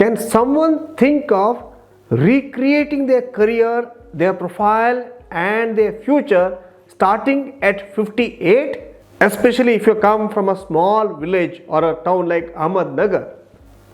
Can someone think of recreating their career, their profile and their future starting at 58? Especially if you come from a small village or a town like Ahmednagar.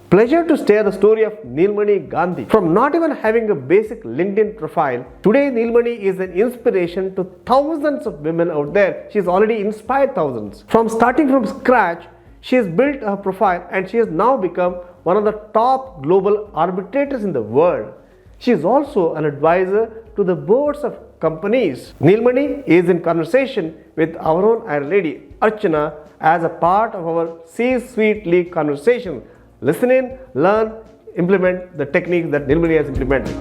Pleasure to share the story of Nilmani Gandhi. From not even having a basic LinkedIn profile, today Nilmani is an inspiration to thousands of women out there. She has already inspired thousands. From starting from scratch, she has built her profile and she has now become one of the top global arbitrators in the world. She is also an advisor to the boards of companies. Nilmani is in conversation with our own Iron Lady, Archana, as a part of our C-Suite League conversation. Listen in, learn, implement the techniques that Nilmani has implemented.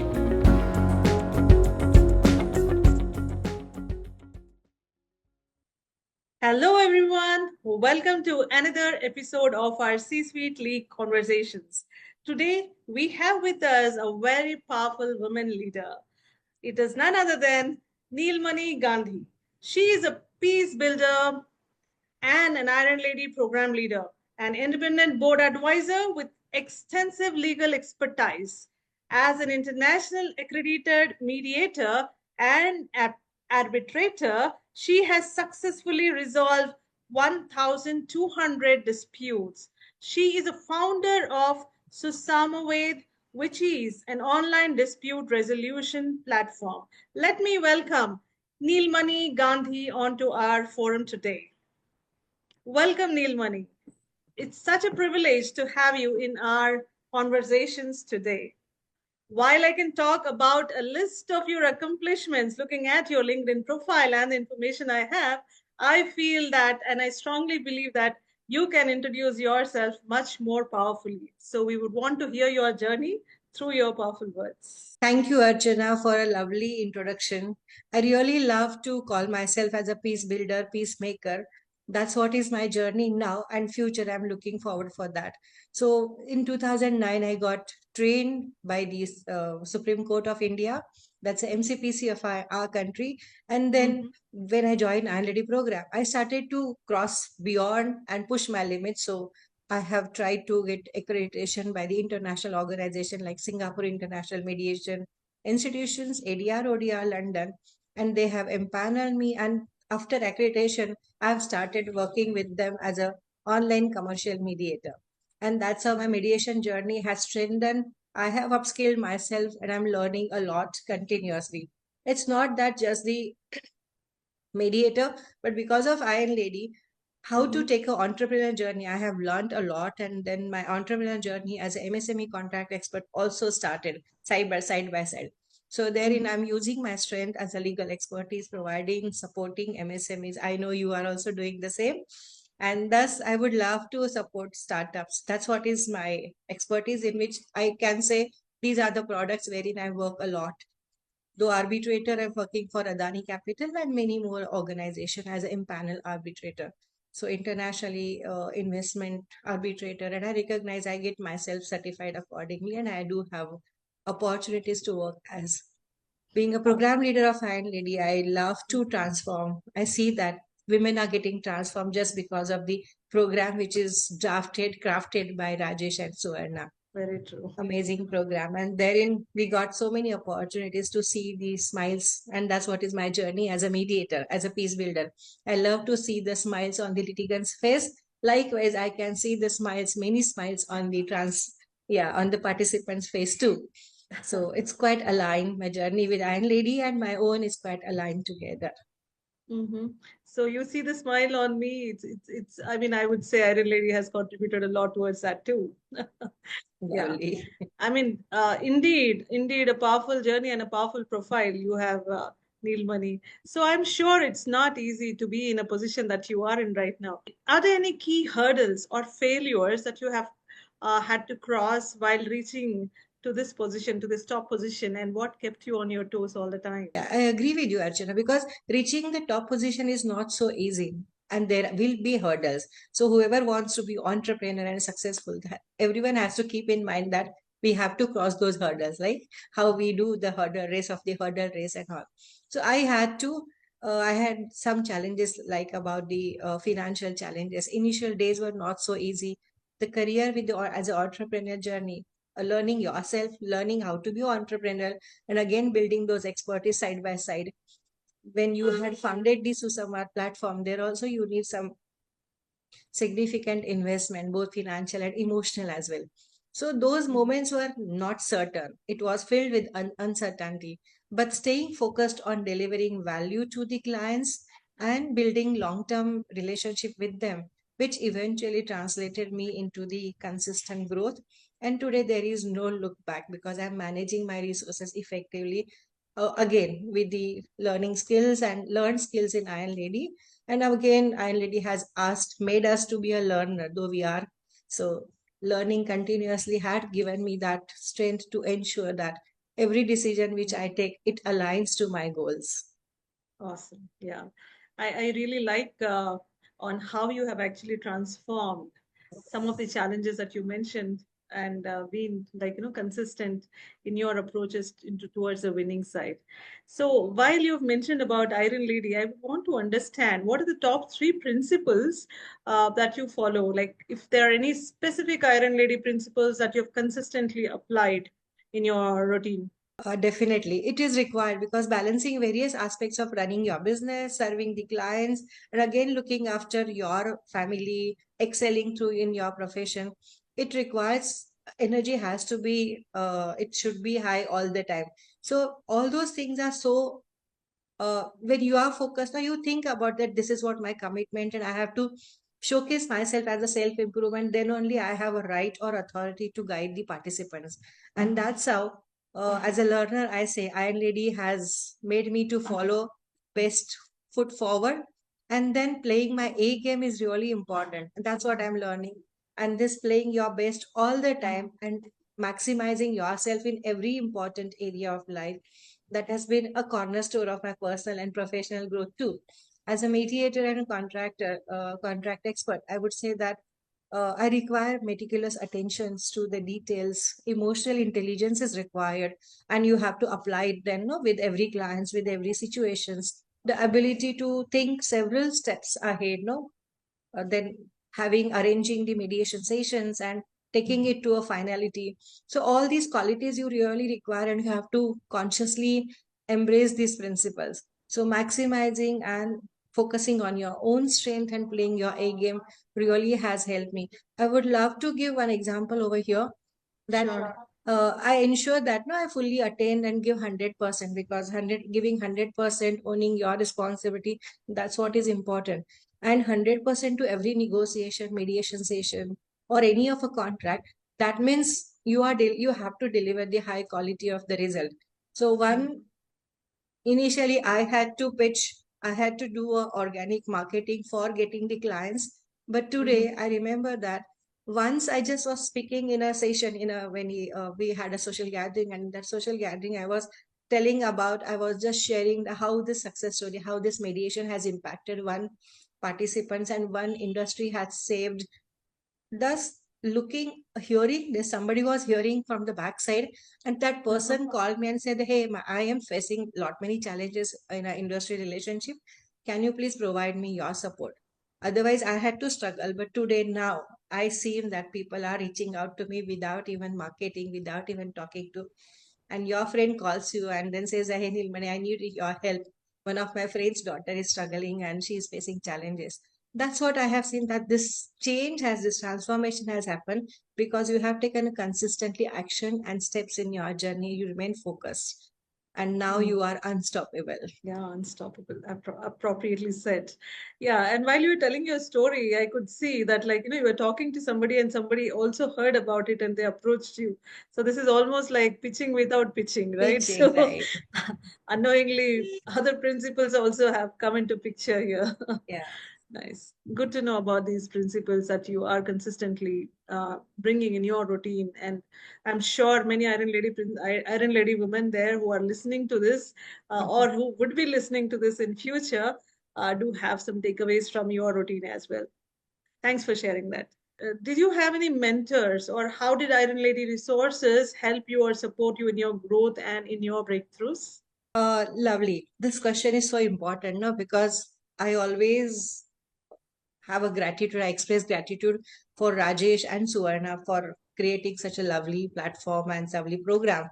Hello everyone, welcome to another episode of our C-Suite League Conversations. Today we have with us a very powerful woman leader. It is none other than Nilmani Gandhi. She is a peace builder and an Iron Lady program leader, an independent board advisor with extensive legal expertise. As an international accredited mediator and arbitrator, she has successfully resolved 1,200 disputes. She is a founder of 𝗖-𝗦𝗂𝗶𝗵𝗶, an online dispute resolution platform. Let me welcome Nilmani Gandhi onto our forum today. Welcome, Nilmani. It's such a privilege to have you in our conversations today. While I can talk about a list of your accomplishments looking at your LinkedIn profile and the information I have, I feel that, and I strongly believe that you can introduce yourself much more powerfully. So we would want to hear your journey through your powerful words. Thank you, Archana, for a lovely introduction. I really love to call myself as a peace builder, peacemaker. That's what is my journey now and future. I'm looking forward for that. So in 2009, I got trained by the Supreme Court of India. That's the MCPC of our country. And then when I joined ILD program, I started to cross beyond and push my limits. So I have tried to get accreditation by the international organization like Singapore International Mediation Institutions, ADR, ODR, London, and they have empaneled me. And after accreditation, I've started working with them as an online commercial mediator. And that's how my mediation journey has strengthened. I have upskilled myself and I'm learning a lot continuously. It's not that just the mediator, but because of Iron Lady, how to take an entrepreneur journey, I have learned a lot. And then my entrepreneur journey as an MSME contract expert also started side by side. So therein, I'm using my strength as a legal expertise, providing, supporting MSMEs. I know you are also doing the same. And thus, I would love to support startups. That's what is my expertise, in which I can say these are the products wherein I work a lot. Though arbitrator, I'm working for Adani Capital and many more organizations as an impanel arbitrator. So internationally investment arbitrator, and I recognize I get myself certified accordingly, and I do have opportunities to work as being a program leader of Iron Lady. I love to transform. I see that women are getting transformed just because of the program which is crafted by Rajesh and Suvarna. Very true. Amazing program. And therein we got so many opportunities to see these smiles. And that's what is my journey as a mediator, as a peace builder. I love to see the smiles on the litigant's face. Likewise, I can see the smiles, many smiles on the on the participant's face too. So it's quite aligned. My journey with Iron Lady and my own is quite aligned together. So you see the smile on me. It's. I mean, I would say Iron Lady has contributed a lot towards that too. Yeah. I mean, indeed, a powerful journey and a powerful profile you have, Nilmani. So I'm sure it's not easy to be in a position that you are in right now. Are there any key hurdles or failures that you have had to cross while reaching to this position, to this top position, and what kept you on your toes all the time? Yeah, I agree with you, Archana, because reaching the top position is not so easy. And there will be hurdles. So whoever wants to be entrepreneur and successful, everyone has to keep in mind that we have to cross those hurdles, like how we do the hurdle race and all. So I had some challenges, like about the financial challenges. Initial days were not so easy. The career as an entrepreneur journey, learning yourself, learning how to be entrepreneurial, and again building those expertise side by side. When you had founded the 𝗖𝗦𝘂𝗶 platform, there also you need some significant investment, both financial and emotional as well. So those moments were not certain. It was filled with uncertainty, but staying focused on delivering value to the clients and building long-term relationship with them, which eventually translated me into the consistent growth. And today there is no look back because I'm managing my resources effectively. Again, with the learning skills and learned skills in Iron Lady, and again, Iron Lady has made us to be a learner, though we are. So learning continuously had given me that strength to ensure that every decision which I take, it aligns to my goals. Awesome. Yeah. I really like on how you have actually transformed some of the challenges that you mentioned and been like, consistent in your approaches towards the winning side. So while you've mentioned about Iron Lady, I want to understand what are the top 3 principles that you follow? Like if there are any specific Iron Lady principles that you've consistently applied in your routine. Definitely, it is required because balancing various aspects of running your business, serving the clients, and again looking after your family, excelling through in your profession, it requires energy has to be it should be high all the time. So all those things are so when you are focused now you think about that this is what my commitment and I have to showcase myself as a self improvement, then only I have a right or authority to guide the participants. And that's how as a learner I say Iron Lady has made me to follow best foot forward, and then playing my A game is really important. That's what I'm learning. And this playing your best all the time and maximizing yourself in every important area of life, that has been a cornerstone of my personal and professional growth too. As a mediator and a contract expert, I would say that I require meticulous attentions to the details. Emotional intelligence is required, and you have to apply it then, no, with every clients, with every situations. The ability to think several steps ahead, no, then having arranging the mediation sessions and taking it to a finality. So all these qualities you really require, and you have to consciously embrace these principles. So maximizing and focusing on your own strength and playing your A game really has helped me. I would love to give one example over here that Sure. I ensure that no, I fully attend and give 100% because giving 100%, owning your responsibility, that's what is important. And 100% to every negotiation, mediation session, or any of a contract, that means you have to deliver the high quality of the result. So initially I had to pitch, I had to do a organic marketing for getting the clients. But today I remember that once I just was speaking in a session when we had a social gathering, and in that social gathering I was I was just sharing how this success story, how this mediation has impacted one participants and one industry has saved. Thus, hearing this, somebody was hearing from the backside, and that person called me and said, "Hey, I am facing lot many challenges in our industry relationship. Can you please provide me your support?" Otherwise, I had to struggle. But today, now, I see that people are reaching out to me without even marketing, without even talking to. And your friend calls you and then says, "Hey, Nilmani, I need your help. One of my friend's daughter is struggling and she is facing challenges." That's what I have seen, that this transformation has happened because you have taken consistently action and steps in your journey. You remain focused and now you are unstoppable. Yeah, unstoppable. Appropriately said. Yeah, and while you were telling your story, I could see that, like, you were talking to somebody and somebody also heard about it and they approached you. So this is almost like pitching without pitching, right? Pitching, So right? unknowingly, other principles also have come into picture here. Yeah. Nice. Good to know about these principles that you are consistently bringing in your routine. And I'm sure many Iron Lady women there who are listening to this or who would be listening to this in future do have some takeaways from your routine as well. Thanks for sharing that. Did you have any mentors, or how did Iron Lady resources help you or support you in your growth and in your breakthroughs? Lovely. This question is so important, no? Because I always have a gratitude. I express gratitude for Rajesh and Suvarna for creating such a lovely platform and lovely program,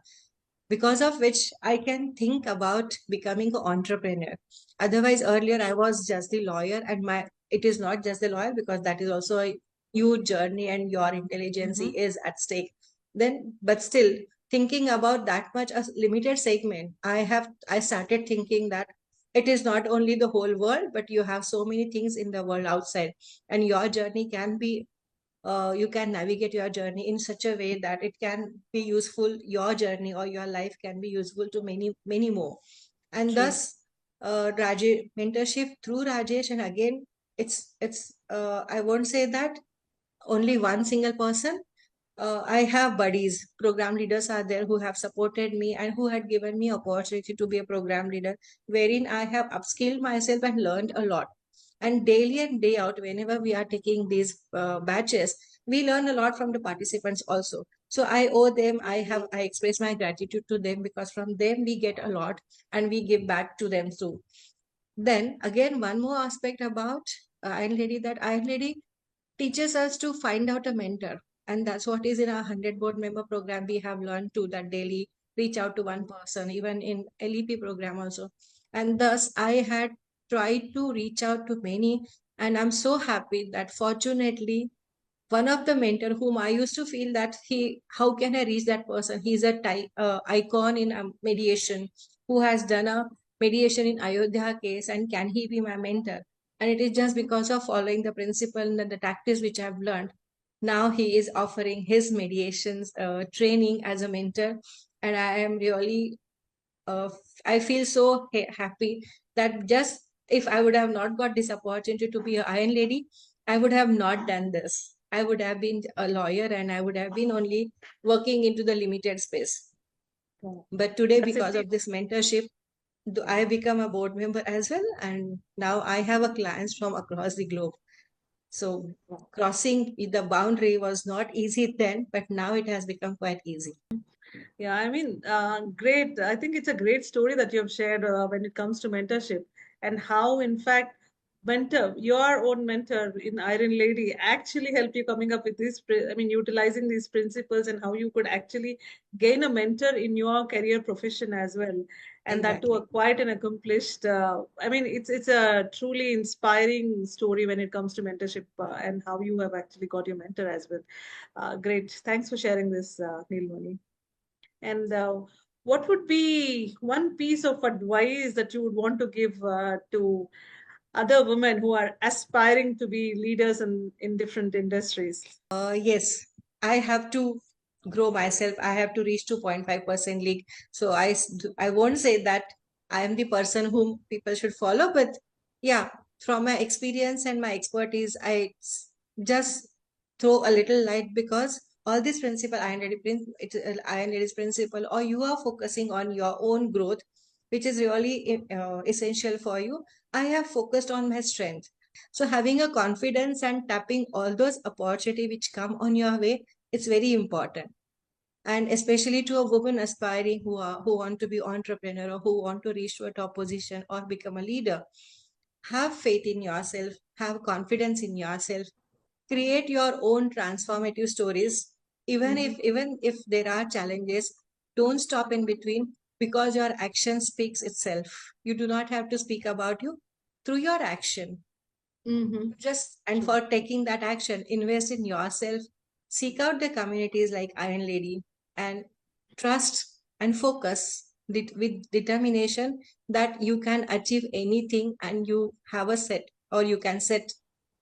because of which I can think about becoming an entrepreneur. Otherwise, earlier I was just the lawyer, and it is not just the lawyer, because that is also a huge journey and your intelligence is at stake. Then, but still, thinking about that much a limited segment, I started thinking that it is not only the whole world, but you have so many things in the world outside, and your journey can be you can navigate your journey in such a way that it can be useful, your journey or your life can be useful to many more. And True. thus mentorship through Rajesh, and again, it's I won't say that only one single person. I have buddies, program leaders are there who have supported me and who had given me opportunity to be a program leader, wherein I have upskilled myself and learned a lot. And daily and day out, whenever we are taking these batches, we learn a lot from the participants also. So I owe them, I express my gratitude to them, because from them we get a lot and we give back to them too. Then again, one more aspect about Iron Lady, that Iron Lady teaches us to find out a mentor. And that's what is in our 100 board member program. We have learned to that daily reach out to one person, even in LEP program also. And thus I had tried to reach out to many. And I'm so happy that fortunately, one of the mentor whom I used to feel that how can I reach that person? He's a icon in mediation, who has done a mediation in Ayodhya case, and can he be my mentor? And it is just because of following the principle and the tactics which I've learned. Now he is offering his mediations training as a mentor, and I am really I feel so happy that just if I would have not got this opportunity to be an Iron Lady, I would have not done this. I would have been a lawyer and I would have been only working into the limited space. But today, That's because it. of this mentorship, I become a board member as well. And now I have a clients from across the globe. So crossing the boundary was not easy then, but now it has become quite easy. Yeah, I mean, great. I think it's a great story that you have shared when it comes to mentorship, and how, in fact, your own mentor in Iron Lady actually helped you coming up with this, I mean, utilizing these principles, and how you could actually gain a mentor in your career profession as well. And that too, Exactly. quite an accomplished, I mean, it's a truly inspiring story when it comes to mentorship, and how you have actually got your mentor as well. Great. Thanks for sharing this, Nilmani. And what would be one piece of advice that you would want to give to other women who are aspiring to be leaders in different industries? Yes, I have to grow myself. I have to reach 2.5% league. So I won't say that I am the person whom people should follow, but yeah, from my experience and my expertise, just throw a little light, because all this principle, Iron Lady's principle, or you are focusing on your own growth, which is really essential for you. I have focused on my strength. So having a confidence and tapping all those opportunity which come on your way, it's very important. And especially to a woman aspiring who want to be entrepreneur, or who want to reach to a top position or become a leader, have faith in yourself, have confidence in yourself, create your own transformative stories. Even if there are challenges, don't stop in between, because your action speaks itself. You do not have to speak about you through your action. Just and for taking that action, invest in yourself, seek out the communities like Iron Lady, and trust and focus with determination that you can achieve anything, and you have a set, or you can set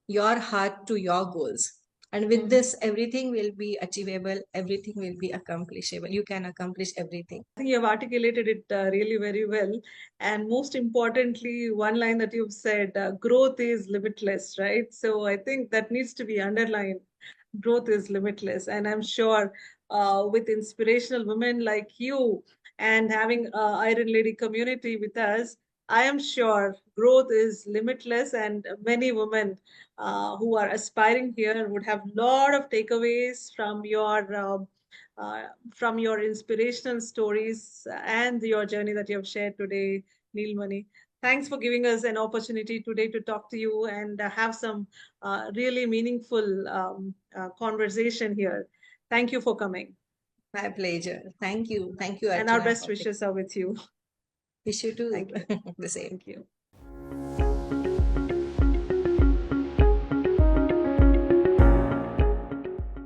your heart to your goals. And with this, everything will be achievable, everything will be accomplishable. You can accomplish everything. I think you have articulated it really very well. And most importantly, one line that you've said, growth is limitless, right? So I think that needs to be underlined. Growth is limitless. And I'm sure with inspirational women like you, and having Iron Lady community with us, I am sure growth is limitless, and many women who are aspiring here would have a lot of takeaways from your inspirational stories and your journey that you have shared today, Nilmani. Thanks for giving us an opportunity today to talk to you and have some really meaningful conversation here. Thank you for coming. My pleasure. Thank you. Thank you, And our Archana, best for wishes are with you. Wish you too Thank you. the same. Thank you.